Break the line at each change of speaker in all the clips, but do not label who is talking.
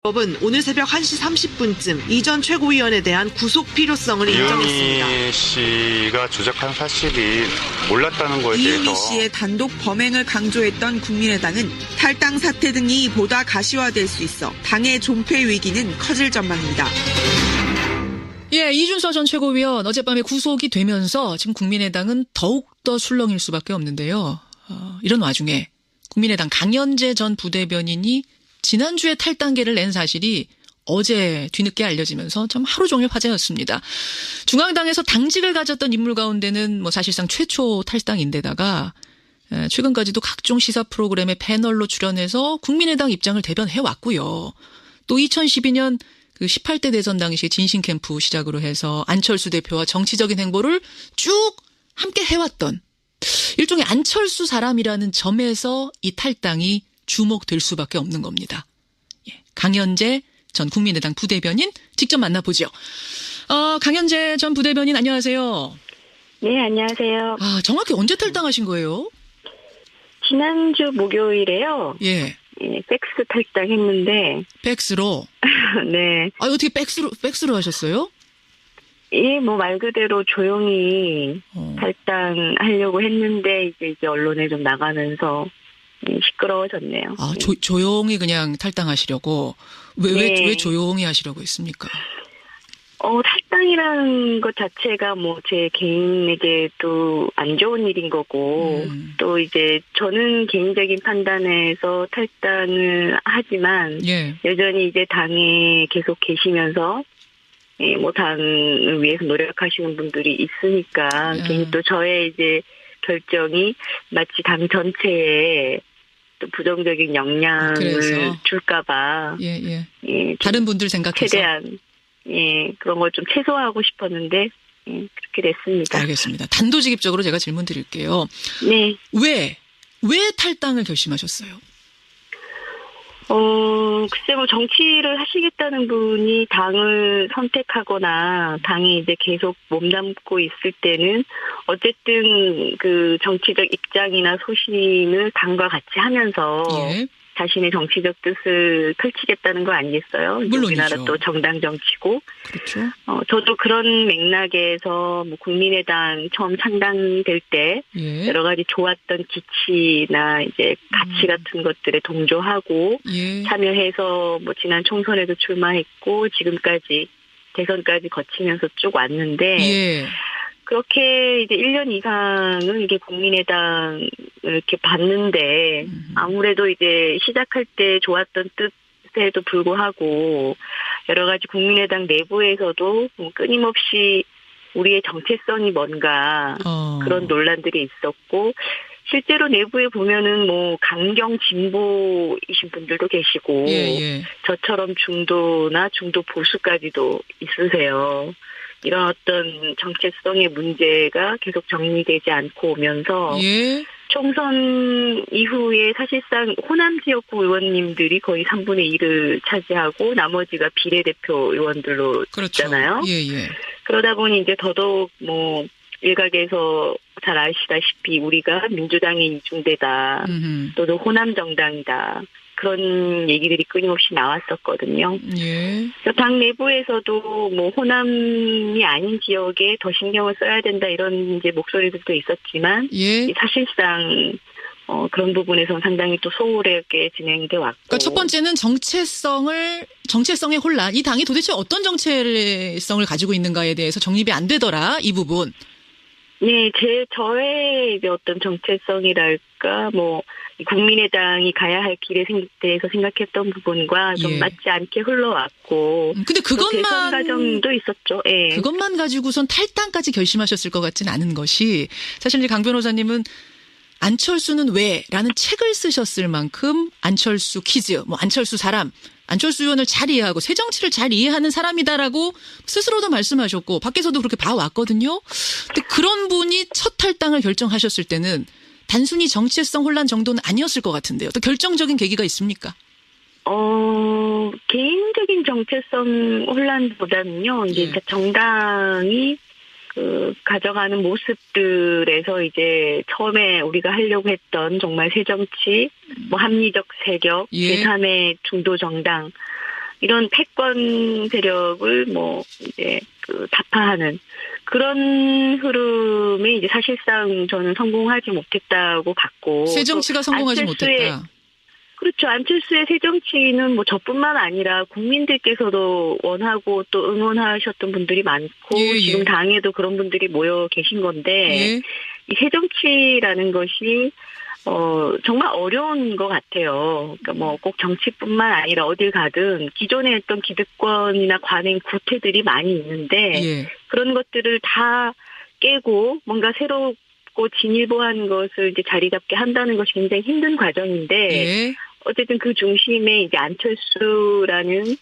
법은 오늘 새벽 1시 30분쯤 이 전 최고위원에 대한 구속 필요성을 인정했습니다.
이유미 씨가 조작한 사실이 몰랐다는 거에 대해서
이유미 씨의 단독 범행을 강조했던 국민의당은 탈당 사태 등이 보다 가시화될 수 있어 당의 존폐 위기는 커질 전망입니다.
예, 이준서 전 최고위원 어젯밤에 구속이 되면서 지금 국민의당은 더욱더 술렁일 수밖에 없는데요. 이런 와중에 국민의당 강연재 전 부대변인이 지난주에 탈당계를 낸 사실이 어제 뒤늦게 알려지면서 참 하루 종일 화제였습니다. 중앙당에서 당직을 가졌던 인물 가운데는 사실상 최초 탈당인데다가 최근까지도 각종 시사 프로그램의 패널로 출연해서 국민의당 입장을 대변해왔고요. 또 2012년 그 18대 대선 당시 진신 캠프 시작으로 해서 안철수 대표와 정치적인 행보를 쭉 함께 해왔던 일종의 안철수 사람이라는 점에서 이 탈당이 주목될 수밖에 없는 겁니다. 예, 강연재 전 국민의당 부대변인 직접 만나보죠. 강연재 전 부대변인 안녕하세요.
네, 안녕하세요.
정확히 언제 탈당하신 거예요?
지난주 목요일에요.
예.
예, 팩스 탈당했는데.
팩스로?
네.
어떻게 팩스로 하셨어요?
예, 말 그대로 조용히 탈당하려고 했는데 이제 언론에 좀 나가면서 시끄러워졌네요.
조용히 그냥 탈당하시려고? 왜 조용히 하시려고 했습니까?
탈당이라는 것 자체가 제 개인에게도 안 좋은 일인 거고, 또 이제 저는 개인적인 판단에서 탈당을 하지만,
예.
여전히 이제 당에 계속 계시면서, 당을 위해서 노력하시는 분들이 있으니까, 괜히 또 저의 이제 결정이 마치 당 전체에 또 부정적인 영향을 줄까봐.
예. 다른 분들 생각해서.
최대한, 그런 걸 좀 최소화하고 싶었는데, 그렇게 됐습니다.
알겠습니다. 단도직입적으로 제가 질문 드릴게요.
네.
왜 탈당을 결심하셨어요?
글쎄 정치를 하시겠다는 분이 당을 선택하거나 당이 이제 계속 몸담고 있을 때는 어쨌든 그 정치적 입장이나 소신을 당과 같이 하면서 자신의 정치적 뜻을 펼치겠다는 거 아니겠어요?
물론이죠.
우리나라 또 정당 정치고.
그렇죠.
저도 그런 맥락에서 국민의당 처음 창당될 때 여러 가지 좋았던 기치나 이제 가치 같은 것들에 동조하고 참여해서 지난 총선에도 출마했고 지금까지 대선까지 거치면서 쭉 왔는데 그렇게 이제 1년 이상은 이게 국민의당을 이렇게 봤는데 아무래도 이제 시작할 때 좋았던 뜻에도 불구하고 여러 가지 국민의당 내부에서도 끊임없이 우리의 정체성이 뭔가 그런 논란들이 있었고 실제로 내부에 보면은 강경 진보이신 분들도 계시고 저처럼 중도나 중도 보수까지도 있으세요. 이런 어떤 정체성의 문제가 계속 정리되지 않고 오면서 총선 이후에 사실상 호남 지역구 의원님들이 거의 3분의 1을 차지하고 나머지가 비례대표 의원들로 있잖아요. 그러다 보니 이제 더더욱 일각에서 잘 아시다시피 우리가 민주당의 이중대다. 또는 호남 정당이다. 그런 얘기들이 끊임없이 나왔었거든요. 당 내부에서도 호남이 아닌 지역에 더 신경을 써야 된다 이런 이제 목소리들도 있었지만 사실상 그런 부분에서는 상당히 또 소홀하게 진행돼 왔고.
그러니까 첫 번째는 정체성의 혼란. 이 당이 도대체 어떤 정체성을 가지고 있는가에 대해서 정립이 안 되더라. 이 부분.
네, 저의 이제 어떤 정체성이랄까 국민의당이 가야 할 길에 대해서 생각했던 부분과 좀 맞지 않게 흘러왔고. 근데 대선 과정도 있었죠.
그것만 가지고선 탈당까지 결심하셨을 것 같지는 않은 것이 사실 이제 강 변호사님은 안철수는 왜라는 책을 쓰셨을 만큼 안철수 퀴즈, 안철수 사람, 안철수 의원을 잘 이해하고 새 정치를 잘 이해하는 사람이다라고 스스로도 말씀하셨고 밖에서도 그렇게 봐왔거든요. 근데 그런 분이 첫 탈당을 결정하셨을 때는 단순히 정체성 혼란 정도는 아니었을 것 같은데요. 또 결정적인 계기가 있습니까?
개인적인 정체성 혼란보다는요. 이제 정당이 가져가는 모습들에서 이제 처음에 우리가 하려고 했던 정말 새정치, 합리적 세력, 제3의 중도 정당 이런 패권 세력을 뭐 이제 그 타파하는 그런 흐름에 이제 사실상 저는 성공하지 못했다고 봤고
새정치가 성공하지 못했다.
그렇죠. 안철수의 새정치는 뭐 저뿐만 아니라 국민들께서도 원하고 또 응원하셨던 분들이 많고
예, 예.
지금 당에도 그런 분들이 모여 계신 건데
예.
이 새정치라는 것이 정말 어려운 것 같아요. 그러니까 뭐 꼭 정치뿐만 아니라 어딜 가든 기존에 했던 기득권이나 관행 구태들이 많이 있는데
예.
그런 것들을 다 깨고 뭔가 새롭고 진일보한 것을 이제 자리 잡게 한다는 것이 굉장히 힘든 과정인데
예.
어쨌든 그 중심에 이제 안철수라는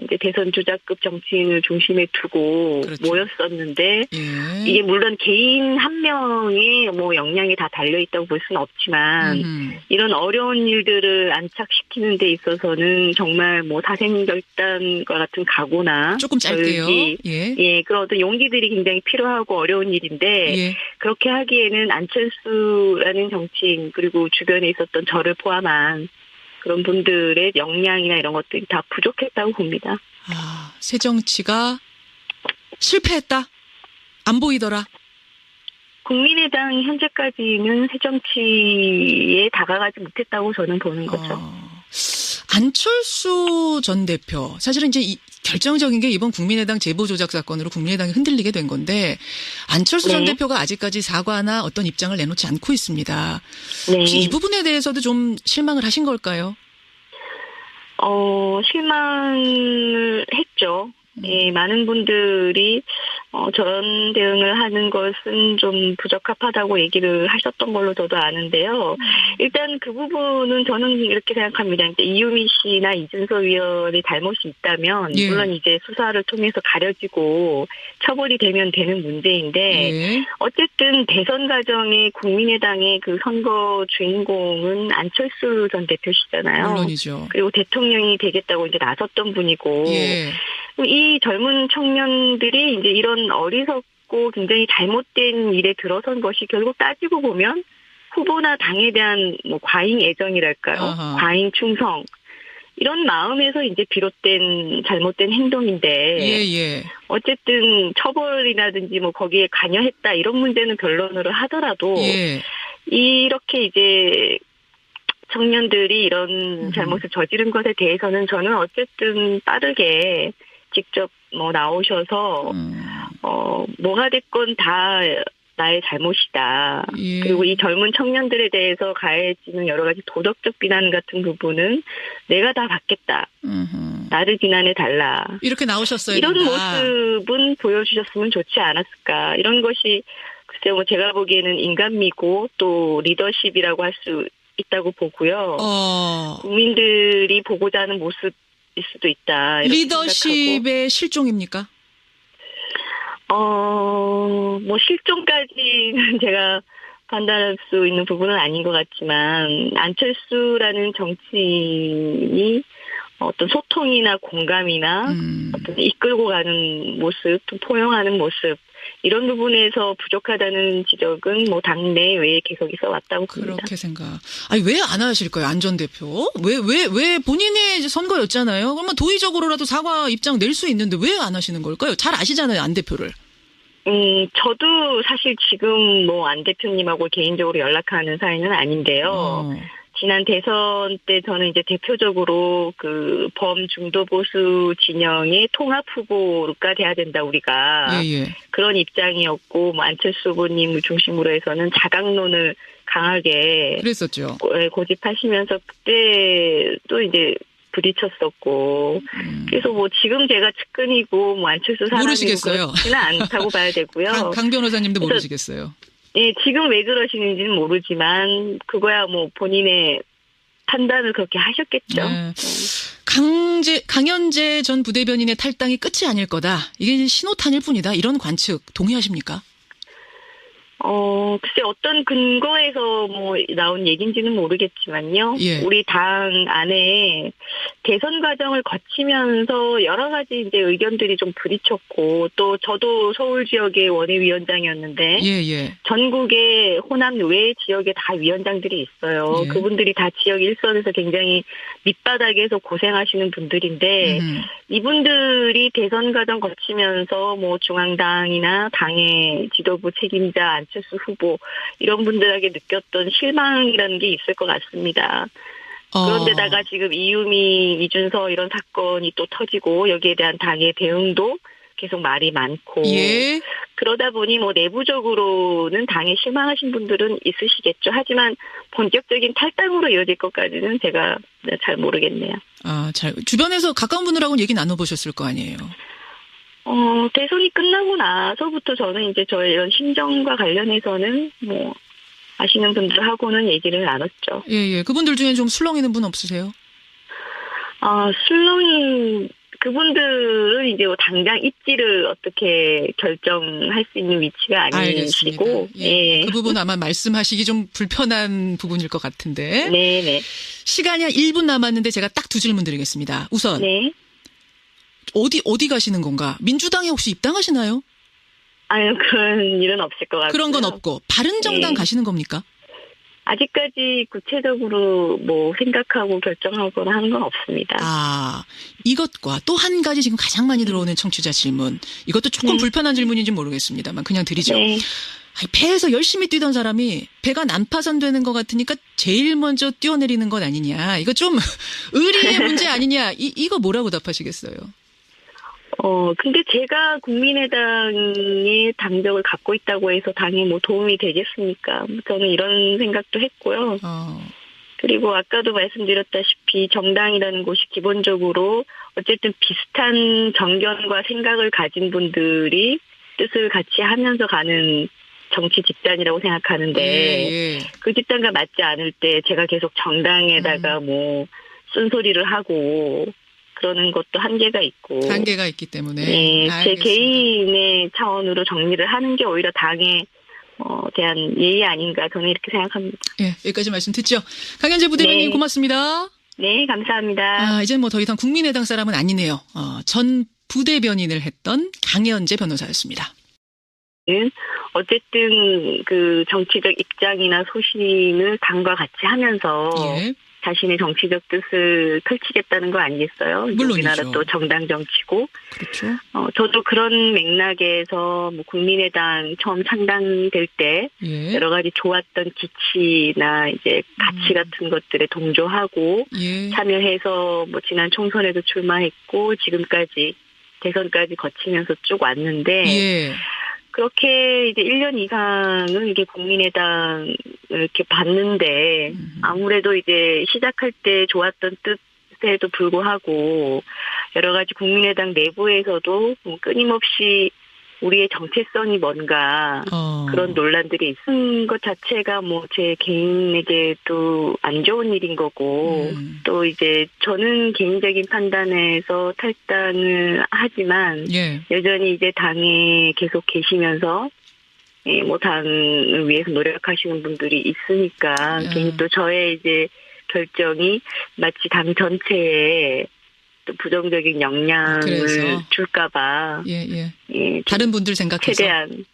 이제 대선 주자급 정치인을 중심에 두고
그렇죠.
모였었는데
예.
이게 물론 개인 한 명의 뭐 역량이 다 달려 있다고 볼 수는 없지만 이런 어려운 일들을 안착시키는 데 있어서는 정말 뭐 사생결단과 같은 각오나
조금 짧게요.
결기,
예.
그런 어떤 용기들이 굉장히 필요하고 어려운 일인데
예.
그렇게 하기에는 안철수라는 정치인 그리고 주변에 있었던 저를 포함한 그런 분들의 역량이나 이런 것들이 다 부족했다고 봅니다.
아, 새정치가 실패했다? 안 보이더라?
국민의당 현재까지는 새정치에 다가가지 못했다고 저는 보는 거죠.
안철수 전 대표, 사실은 이제 결정적인 게 이번 국민의당 제보 조작 사건으로 국민의당이 흔들리게 된 건데 안철수 전
네.
대표가 아직까지 사과나 어떤 입장을 내놓지 않고 있습니다.
네.
혹시 이 부분에 대해서도 좀 실망을 하신 걸까요?
실망을 했죠. 예, 많은 분들이 저런 대응을 하는 것은 좀 부적합하다고 얘기를 하셨던 걸로 저도 아는데요. 일단 그 부분은 저는 이렇게 생각합니다. 이제 이유미 씨나 이준석 위원의 잘못이 있다면
예.
물론 이제 수사를 통해서 가려지고 처벌이 되면 되는 문제인데
예.
어쨌든 대선 과정에 국민의당의 그 선거 주인공은 안철수 전 대표시잖아요.
물론이죠.
그리고 대통령이 되겠다고 이제 나섰던 분이고
예.
이 젊은 청년들이 이제 이런 어리석고 굉장히 잘못된 일에 들어선 것이 결국 따지고 보면 후보나 당에 대한 뭐 과잉 애정이랄까요?
아하.
과잉 충성. 이런 마음에서 이제 비롯된 잘못된 행동인데
예.
어쨌든 처벌이라든지 뭐 거기에 관여했다 이런 문제는 변론으로 하더라도
예.
이렇게 이제 청년들이 이런 잘못을 저지른 것에 대해서는 저는 어쨌든 빠르게 직접 뭐 나오셔서 뭐가 됐건 다 나의 잘못이다.
예.
그리고 이 젊은 청년들에 대해서 가해지는 여러 가지 도덕적 비난 같은 부분은 내가 다 받겠다. 나를 비난해 달라.
이렇게 나오셨어야
이런
된다.
모습은 보여주셨으면 좋지 않았을까. 이런 것이 글쎄 뭐 제가 보기에는 인간미고 또 리더십이라고 할 수 있다고 보고요. 국민들이 보고자 하는 모습일 수도 있다. 이렇게
리더십의
생각하고.
실종입니까?
뭐 실종까지는 제가 판단할 수 있는 부분은 아닌 것 같지만 안철수라는 정치인이 어떤 소통이나 공감이나 어떤 이끌고 가는 모습, 또 포용하는 모습 이런 부분에서 부족하다는 지적은 뭐 당내 외에 계속 있어 왔다고 봅니다.
그렇게 생각. 아니 왜 안 하실까요, 안 전 대표? 왜 본인의 선거였잖아요. 그러면 도의적으로라도 사과 입장 낼 수 있는데 왜 안 하시는 걸까요? 잘 아시잖아요, 안 대표를.
저도 사실 지금 뭐 안 대표님하고 개인적으로 연락하는 사이는 아닌데요. 지난 대선 때 저는 이제 대표적으로 그 범중도보수 진영의 통합 후보가 돼야 된다 우리가
예.
그런 입장이었고 뭐 안철수 후보님을 중심으로 해서는 자강론을 강하게
그랬었죠.
고집하시면서 그때 또 이제 부딪혔었고 그래서 뭐 지금 제가 측근이고 뭐 안철수 사람이고
모르시겠어요.
그렇지는 않다고 봐야 되고요.
강 변호사님도 모르시겠어요.
예, 지금 왜 그러시는지는 모르지만 그거야 뭐 본인의 판단을 그렇게 하셨겠죠.
네. 강연재 전 부대변인의 탈당이 끝이 아닐 거다. 이게 신호탄일 뿐이다. 이런 관측 동의하십니까?
글쎄 어떤 근거에서 뭐 나온 얘기인지는 모르겠지만요.
예.
우리 당 안에 대선 과정을 거치면서 여러 가지 이제 의견들이 좀 부딪혔고 또 저도 서울 지역의 원외위원장이었는데
예.
전국의 호남 외 지역에 다 위원장들이 있어요.
예.
그분들이 다 지역 일선에서 굉장히 밑바닥에서 고생하시는 분들인데 이분들이 대선 과정 거치면서 뭐 중앙당이나 당의 지도부 책임자 안철수 후보 이런 분들에게 느꼈던 실망이라는 게 있을 것 같습니다. 그런데다가 지금 이유미, 이준서 이런 사건이 또 터지고 여기에 대한 당의 대응도 계속 말이 많고
예.
그러다 보니 뭐 내부적으로는 당에 실망하신 분들은 있으시겠죠. 하지만 본격적인 탈당으로 이어질 것까지는 제가 잘 모르겠네요.
주변에서 가까운 분들하고는 얘기 나눠보셨을 거 아니에요?
대선이 끝나고 나서부터 저는 이제 저의 이런 심정과 관련해서는 뭐 아시는 분들하고는 얘기를 나눴죠.
예. 그분들 중에 좀 술렁이는 분 없으세요?
술렁이 그분들은 이제 뭐 당장 입지를 어떻게 결정할 수 있는 위치가 아니시고,
알겠습니다. 예. 그 부분 아마 말씀하시기 좀 불편한 부분일 것 같은데.
네네.
시간이 한 1분 남았는데 제가 딱 두 질문 드리겠습니다. 우선
네.
어디 가시는 건가? 민주당에 혹시 입당하시나요?
아유 그런 일은 없을 것 같고요.
그런 건 없고 바른정당
네.
가시는 겁니까?
아직까지 구체적으로 뭐 생각하고 결정하거나 하는 건 없습니다.
이것과 또 한 가지 지금 가장 많이 들어오는 청취자 질문. 이것도 조금 불편한 질문인지 모르겠습니다만 그냥 드리죠.
네.
배에서 열심히 뛰던 사람이 배가 난파선되는 것 같으니까 제일 먼저 뛰어내리는 것 아니냐. 이거 좀 의리의 문제 아니냐. 이거 뭐라고 답하시겠어요?
근데 제가 국민의당의 당적을 갖고 있다고 해서 당에 뭐 도움이 되겠습니까? 저는 이런 생각도 했고요. 그리고 아까도 말씀드렸다시피 정당이라는 곳이 기본적으로 어쨌든 비슷한 정견과 생각을 가진 분들이 뜻을 같이 하면서 가는 정치 집단이라고 생각하는데
예.
그 집단과 맞지 않을 때 제가 계속 정당에다가 뭐 쓴소리를 하고 그러는 것도 한계가 있기
때문에.
네, 제
알겠습니다.
개인의 차원으로 정리를 하는 게 오히려 당에 대한 예의 아닌가 저는 이렇게 생각합니다.
예, 여기까지 말씀 듣죠. 강현재 부대변인
네.
고맙습니다.
네, 감사합니다.
이제 뭐 더 이상 국민의당 사람은 아니네요. 전 부대변인을 했던 강현재 변호사였습니다.
어쨌든 그 정치적 입장이나 소신을 당과 같이 하면서
예.
자신의 정치적 뜻을 펼치겠다는 거 아니겠어요?
물론이죠.
우리나라 또 정당 정치고.
그렇죠.
저도 그런 맥락에서 뭐 국민의당 처음 창당될 때
예.
여러 가지 좋았던 기치나 이제 가치 같은 것들에 동조하고
예.
참여해서 뭐 지난 총선에도 출마했고 지금까지 대선까지 거치면서 쭉 왔는데
예.
그렇게 이제 1년 이상을 이게 국민의당을 이렇게 봤는데 아무래도 이제 시작할 때 좋았던 뜻에도 불구하고 여러 가지 국민의당 내부에서도 끊임없이 우리의 정체성이 뭔가 그런 논란들이 있는 것 자체가 뭐 제 개인에게도 안 좋은 일인 거고 또 이제 저는 개인적인 판단에서 탈당을 하지만
예.
여전히 이제 당에 계속 계시면서 뭐 당을 위해서 노력하시는 분들이 있으니까 괜히 또 저의 이제 결정이 마치 당 전체에 또 부정적인 영향을 줄까봐
예. 다른 분들 생각해서
최대한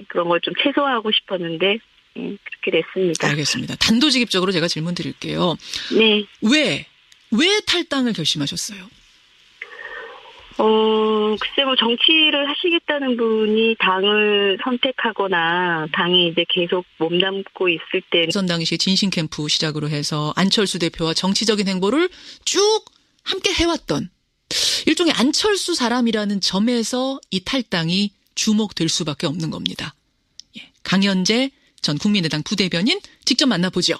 그런 걸 좀 최소화하고 싶었는데 그렇게 됐습니다.
알겠습니다. 단도직입적으로 제가 질문 드릴게요.
네.
왜 탈당을 결심하셨어요?
글쎄 뭐 정치를 하시겠다는 분이 당을 선택하거나 당에 이제 계속 몸담고 있을 때
선 당시에 진신 캠프 시작으로 해서 안철수 대표와 정치적인 행보를 쭉 함께 해왔던 일종의 안철수 사람이라는 점에서 이 탈당이 주목될 수밖에 없는 겁니다. 강현재 전 국민의당 부대변인 직접 만나보죠.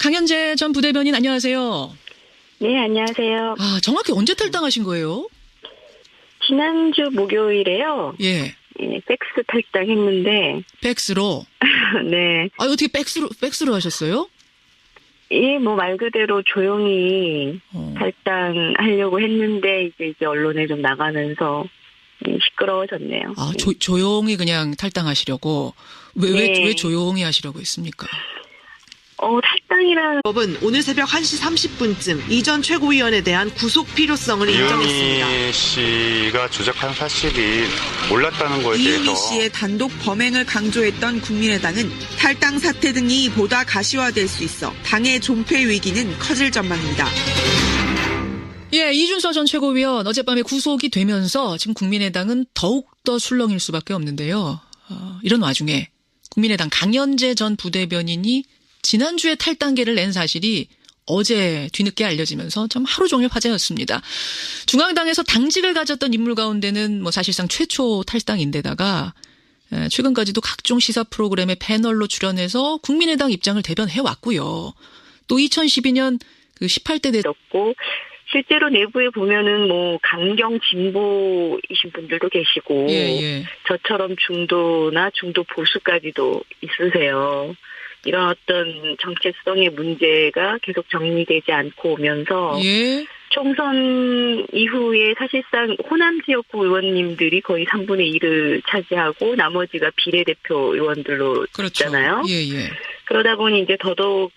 강현재 전 부대변인 안녕하세요.
네, 안녕하세요.
정확히 언제 탈당하신 거예요?
지난주 목요일에요.
예.
팩스 탈당했는데.
팩스로?
네.
어떻게 팩스로 하셨어요?
뭐 말 그대로 조용히 탈당하려고 했는데 이제 언론에 좀 나가면서 시끄러워졌네요.
아, 조용히 그냥 탈당하시려고. 왜
네.
조용히 하시려고 했습니까?
탈당이란
법은 오늘 새벽 1시 30분쯤 이전 최고위원에 대한 구속 필요성을 인정했습니다.
이은희 씨가 조작한 사실이 몰랐다는 거에
이은희
대해서
씨의 단독 범행을 강조했던 국민의당은 탈당 사태 등이 보다 가시화될 수 있어 당의 존폐 위기는 커질 전망입니다.
예, 이준서 전 최고위원 어젯밤에 구속이 되면서 지금 국민의당은 더욱더 술렁일 수밖에 없는데요. 이런 와중에 국민의당 강연재 전 부대변인이 지난주에 탈당계를 낸 사실이 어제 뒤늦게 알려지면서 참 하루 종일 화제였습니다. 중앙당에서 당직을 가졌던 인물 가운데는 사실상 최초 탈당인데다가 최근까지도 각종 시사 프로그램의 패널로 출연해서 국민의당 입장을 대변해왔고요. 또 2012년 그 18대
없고 실제로 내부에 보면은 강경 진보이신 분들도 계시고
예.
저처럼 중도나 중도 보수까지도 있으세요. 이런 어떤 정체성의 문제가 계속 정리되지 않고 오면서
예.
총선 이후에 사실상 호남 지역구 의원님들이 거의 3분의 1을 차지하고 나머지가 비례대표 의원들로
그렇죠.
있잖아요.
예.
그러다 보니 이제 더더욱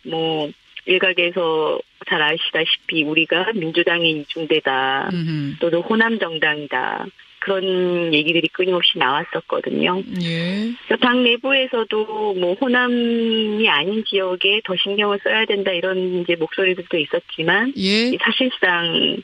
일각에서 잘 아시다시피 우리가 민주당의 이중대다. 또는 호남 정당이다. 그런 얘기들이 끊임없이 나왔었거든요.
예.
당 내부에서도 호남이 아닌 지역에 더 신경을 써야 된다 이런 이제 목소리들도 있었지만
예.
사실상